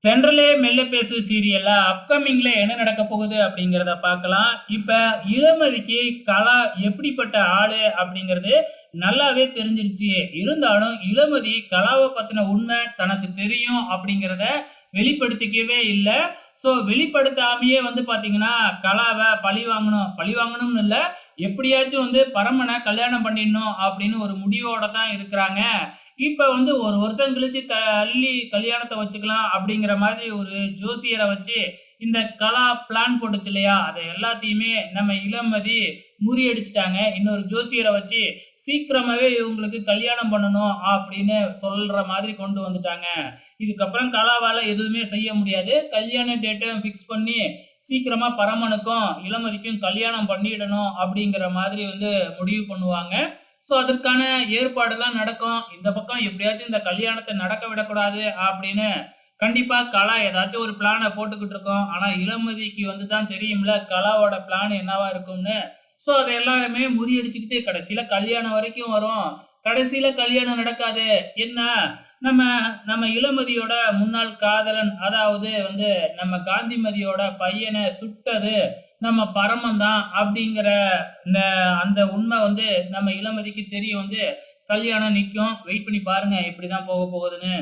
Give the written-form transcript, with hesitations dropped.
தென்றலே மெல்ல பேசு சீரியல்ல அப்கமிங்ல என்ன நடக்க போகுது அப்படிங்கிறத பார்க்கலாம். இப்ப இளமதிக்கு கலா எப்படிப்பட்ட ஆளு அப்படிங்கிறது நல்லாவே தெரிஞ்சிருச்சு. இருந்தாலும் இளமதி கலாவை பத்தின உண்மை தனக்கு தெரியும் அப்படிங்கிறத வெளிப்படுத்திக்கவே இல்ல. ஸோ வெளிப்படுத்தாமயே வந்து பாத்தீங்கன்னா கலாவை பழி வாங்கணும் பழி வாங்கணும்னு இல்ல, எப்படியாச்சும் வந்து பரமனை கல்யாணம் பண்ணிடணும் அப்படின்னு ஒரு முடிவோட தான் இருக்கிறாங்க. இப்ப வந்து ஒரு வருஷம் கழிச்சு தள்ளி கல்யாணத்தை வச்சுக்கலாம் அப்படிங்கிற மாதிரி ஒரு ஜோசியரை வச்சு இந்த கலா பிளான் போட்டுச்சு இல்லையா, அதை எல்லாத்தையுமே நம்ம இளமதி முறியடிச்சிட்டாங்க. இன்னொரு ஜோசியரை வச்சு சீக்கிரமாவே இவங்களுக்கு கல்யாணம் பண்ணணும் அப்படின்னு சொல்ற மாதிரி கொண்டு வந்துட்டாங்க. இதுக்கப்புறம் கலாவால எதுவுமே செய்ய முடியாது. கல்யாண டேட்டும் ஃபிக்ஸ் பண்ணி சீக்கிரமா பரமனுக்கும் இளமதிக்கும் கல்யாணம் பண்ணிடணும் அப்படிங்கிற மாதிரி வந்து முடிவு பண்ணுவாங்க. ஸோ அதற்கான ஏற்பாடுலாம் நடக்கும். இந்த பக்கம் எப்படியாச்சும் இந்த கல்யாணத்தை நடக்க விடக்கூடாது அப்படின்னு கண்டிப்பா கலா ஏதாச்சும் ஒரு பிளானை போட்டுக்கிட்டு இருக்கோம். ஆனா இளமதிக்கு வந்து தான் தெரியும்ல கலாவோட பிளான் என்னவா இருக்கும்னு. ஸோ அதை எல்லாருமே முறியடிச்சுக்கிட்டு கடைசியில கல்யாணம் வரைக்கும் வரும். கடைசியில கல்யாணம் நடக்காது. என்ன, நம்ம நம்ம இளமதியோட முன்னாள் காதலன், அதாவது வந்து நம்ம காந்திமதியோட பையனை சுட்டது நம்ம பரமன் தான் அப்படிங்கிற இந்த அந்த உண்மை வந்து நம்ம இளமதிக்கு தெரிய வந்து கல்யாணம் நிக்கும். வெயிட் பண்ணி பாருங்க எப்படிதான் போக போகுதுன்னு.